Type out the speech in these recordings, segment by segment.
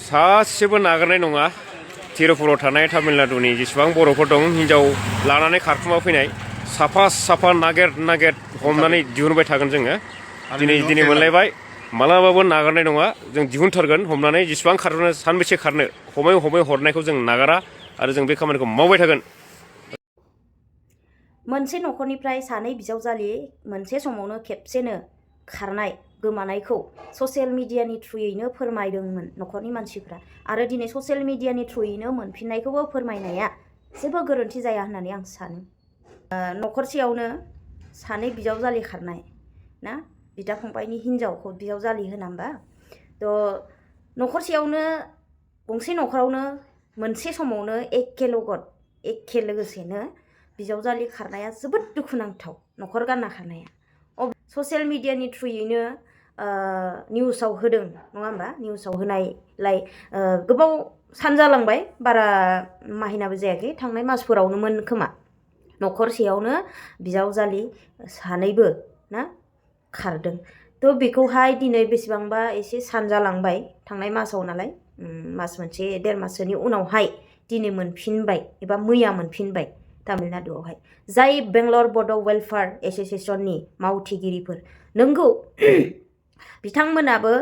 सासेबो नागारनाय नङा तिरुपुराव थानाय तामिलनाडुनि जेसेबां बर'फोर दं हिन्जाव लानानै खारखुमा फैनाय साफा साफा नागेर हमनानै दिहुनबाय थागोन जोङो दिनै मोनलायबाय मालाबाबो नागारनाय नङा जों दिहुनथारगोन हमनानै जेसेबां खारनो सानबेसे खारनो हमै हरनायखौ जों नागारा आरो जों बे खामानिखौ मावबाय थागोन। मोनसे न'खरनिफ्राय सानै बिजावजालि मोनसे समावनो खेबसेनो खारनाय गोमानायखौ ससियेल मिडियानि थ्रुयैनो फोरमायदोंमोन न'खरनि मानसिफ्रा आरो दिनै ससियेल मिडियानि थ्रुयैनो मोनफिननायखौबो फोरमायनाया जेबो गोरोन्थि जाया होननानै आं सानो। न'खरसेयावनो सानै बिजावजालि खारनाय ना बिदा फंबायनि हिनजावखौ बिजावजालि होना होमबा थ' न'खरसेयावनो गंसे न'खरावनो मोनसे समावनो एखे लोगोसेनो बिजावजालि खारनाया जोबोद दुखुनांथाव न'खर गारना खारनाया ससियेल मिडियानि थ्रुयैनो निउसाव होदों नङा होमबा निउसाव होनायलाय गोबाव सान जालांबाय बारा माहिनाबो जायाखै थांनाय मासफोरावनोमोन खोमा न'खरसेयावनो बिजावजालि सानैबो ना खारदों थ' बेखौहाय दिनै बेसेबांबा एसे सान जालांबाय थांनाय मासाव नालाय मास मोनसे देर माससोनि उनावहाय दिनै मोनफिनबाय एबा मैया मोनफिनबाय तामिलनाडुआवहाय जाय बेंगलर बड' वेलफेयार एस'सिएशननि मावथिगिरिफोर नंगौ बिथांमोनाबो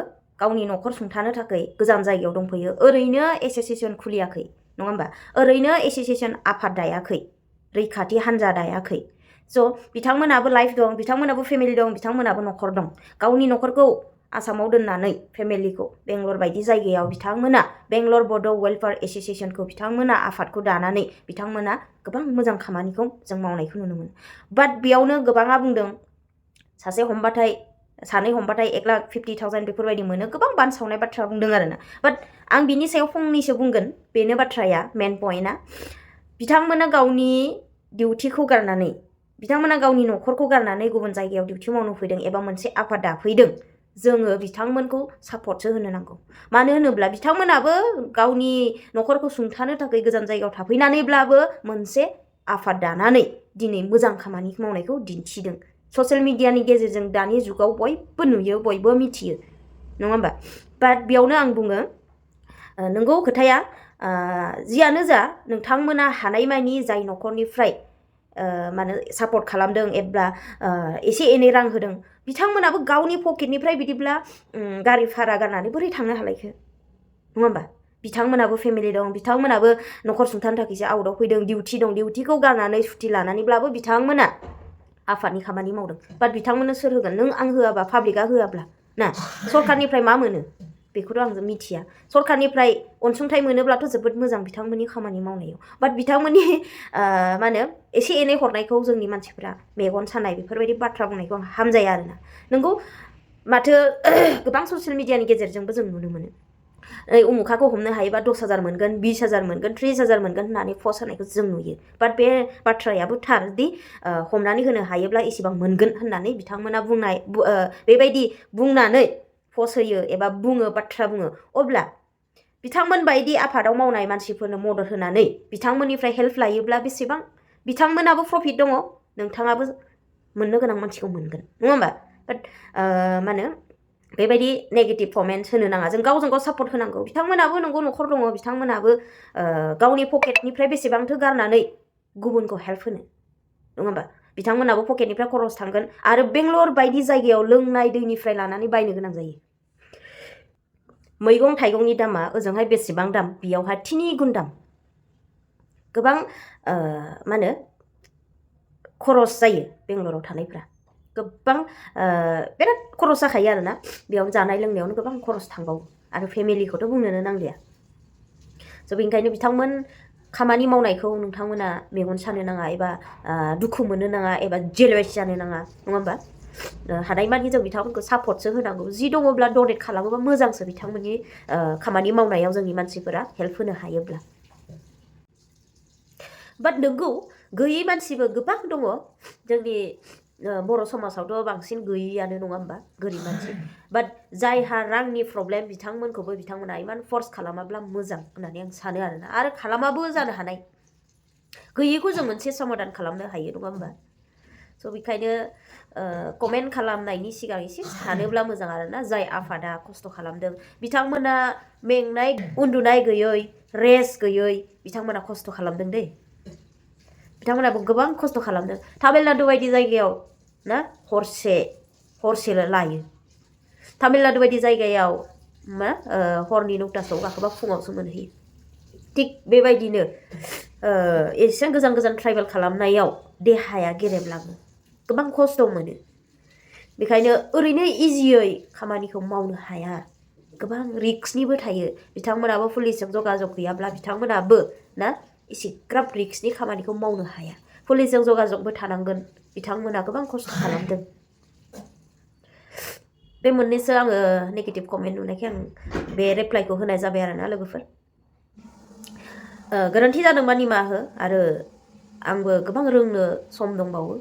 गावनि न'खर सुंथानो थाखाय गोजान जायगायाव दंफैयो ओरैनो एस'सिएशन खुलियाखै नङा होमबा ओरैनो एस'सिएशन आफाद दायाखै रैखाथि हान्जा दायाखै स' बिथांमोनाबो लाइफ दं बिथांमोनाबो फेमिलि दं बिथांमोनाबो न'खर दं गावनि न'खरखौ आसामाव दोननानै फेमिलिखौ बेंगलर बायदि जायगायाव बिथांमोना बेंगलर बड' वेलफेयार एस'सिएशनखौ बिथांमोना आफादखौ दानानै बिथांमोना गोबां मोजां खामानिखौ जों मावनायखौ नुनो मोनो बाट बेयावनो गोबाङा बुंदों सानै हमबाथाय 1,50,000 बेफोरबायदि मोनो गोबां बानसावनाय बाथ्रा बुंदों आरोना बाट आं बिनि सायाव फंनैसो बुंगोन बेनो बाथ्राया मेन पइन्टआ बिथांमोना गावनि डिउटिखौ गारनानै बिथांमोना गावनि न'खरखौ गारनानै गुबुन जायगायाव डिउटि मावनो फैदों एबा मोनसे आफाद दाफैदों जोङो बिथांमोनखौ सापर्टसो होनो नांगौ मानो होनोब्ला बिथांमोनाबो गावनि न'खरखौ सुंथानो थाखाय गोजान जायगायाव थाफैनानैब्लाबो मोनसे आफाद दानानै दिनै मोजां खामानि मावनायखौ दिन्थिदों ससियेल मिडियानि गेजेरजों दानि जुगाव बयबो नुयो बयबो मिथियो नङा होमबा बाट बेयावनो आं बुङो नंगौ खोथाया जियानो जा नोंथांमोना हानायमानि जाय न'खरनिफ्राय माने सापर्ट खालामदों एबा एसे एनै रां होदों बिथांमोनाबो गावनि पकेटनिफ्राय बिदिब्ला गारि भारा गारनानै बोरै थांनो हालायखो नङा होमबा बिथांमोनाबो फेमिलि दं बिथांमोनाबो न'खर सुंथानो थाखायसो आउटआव फैदों डिउटि दं डिउटिखौ गारनानै सुटि लानानैब्लाबो बिथांमोना आफादनि खामानि मावदों बाट बिथांमोननो सोर होगोन नों आं होआबा पाब्लिकआ होआब्ला ना सरकारनिफ्राय मा मोनो बेखौथ' आं मिथिया सरकारनिफ्राय अनसुंथाइ मोनोब्लाथ' जोबोद मोजां बिथांमोननि खामानि मावनायाव बाट बिथांमोननि मा होनो एसे एनै हरनायखौ जोंनि मानसिफ्रा मेगन सानाय बेफोरबायदि बाथ्रा बुंनायखौ हामजाया आरोना नंगौ माथो गोबां ससियेल मिडियानि गेजेरजोंबो जों नुनो मोनो उमुखाखौ हमनो हायोबा 10,000 मोनगोन 20,000 मोनगोन 30,000 मोनगोन होननानै पस्ट होनायखौ जों नुयो बाट बे बाथ्रायाबो थार दि हमनानै होनो हायोब्ला एसेबां मोनगोन होननानै बिथांमोना बुंनाय बेबायदि बुंनानै पस्ट होयो एबा बुङो बाथ्रा बुङो अब्ला बिथांमोन बायदि आफादाव मावनाय मानसिफोरनो मदद होनानै बिथांमोननिफ्राय हेल्प लायोब्ला बेसेबां बिथांमोनाबो प्रफिट दङ नोंथाङाबो मोननो गोनां मानसिखौ मोनगोन नङा होमबा बाट मा होनो बेबायदि नेगेटिभ कमेन्ट्स होनो नाङा जों गावजों गाव सापर्ट होनांगौ बिथांमोनाबो नंगौ न'खर दङ बिथांमोनाबो गावनि पकेटनिफ्राय बेसेबांथो गारनानै गुबुनखौ हेल्प होनो नङा होमबा बिथांमोनाबो पकेटनिफ्राय खरस थांगोन आरो बेंगलर बायदि जायगायाव लोंनाय दैनिफ्राय लानानै बायनो गोनां जायो मैगं थाइगंनि दामा ओजोंहाय बेसेबां दाम बेयावहाय 3 गुन दाम गोबां मा होनो खरस जायो बेंगलराव थानायफ्रा गोबां बिराद खरस जाखायो आरोना बेयाव जानाय लोंनायावनो गोबां खरस थांबावो आरो फेमिलिखौथ' बुंनोनो नांलिया स' बेनिखायनो बिथांमोन खामानि मावनायखौ नोंथांमोना मेगन सानो नाङा एबा दुखु मोननो नाङा एबा जेलवेस जानो नाङा नङा होमबा हानायमानि जों बिथांमोनखौ सापर्टसो होनांगौ जि दङब्ला डनेट खालामोबा मोजांसो बिथांमोननि खामानि मावनायाव जोंनि मानसिफोरा हेल्प होनो हायोब्ला बाट नोंगौ गैयै मानसिबो गोबां दङ जोंनि बर' समाजावथ' बांसिन गैयैयानो नङा होमबा गोरिब मानसि बाट जायहा रांनि प्रब्लेम बिथांमोनखौबो बिथांमोना इमान फर्स खालामाब्ला मोजां होननानै आं सानो आरोना आरो खालामाबो जानो हानाय गैयैखौ जों मोनसे समाधान खालामनो हायो नङा होमबा स' बेखायनो कमेन्ट खालामनायनि सिगां एसे सानोब्ला मोजां आरोना जाय आफादा खस्थ' खालामदों बिथांमोना मेंनाय उन्दुनाय गैयै रेस्ट गैयै बिथांमोना खस्थ' खालामदों दै बिथांमोनाबो गोबां खस्थ' खालामदों तामिलनाडु बायदि जायगायाव ना हरसे लायो तामिलनाडु बायदि जायगायाव मा हरनि 9टासोआव गाखोबा फुङावसो मोनहैयो थिग बेबायदिनो एसेबां गोजान गोजान ट्राइभेल खालामनायाव देहाया गेरेबलाङो गोबां खस्थ' मोनो बेखायनो ओरैनो इजियै खामानिखौ मावनो हाया गोबां रिक्सनिबो थायो बिथांमोनाबो पुलिसजों जगाजग गैयाब्ला बिथांमोनाबो ना एसेग्राब रिक्सनि खामानिखौ मावनो हाया पुलिसजों जगाजगबो थानांगोन बिथांमोना गोबां खस्थ' खालामदों बे मोननैसो आङो नेगेटिभ कमेन्ट नुनायखाय आं बे रिप्लाइखौ होनाय जाबाय आरोना लोगोफोर गोरोन्थि जादोंबा निमाहा हो आरो आंबो गोबां रोंनो सम दंबावो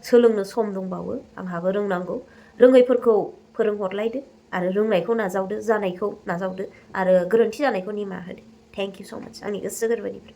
सोलोंनो सम दंबावो आंहाबो रोंनांगौ रोङैफोरखौ फोरोंहरलायदो आरो रोंनायखौ नाजावदो जानायखौ नाजावदो आरो गोरोन्थि जानायखौ निमाहा होदो थेंक इउ स' माच आंनि गोसो गोरबोनिफ्राय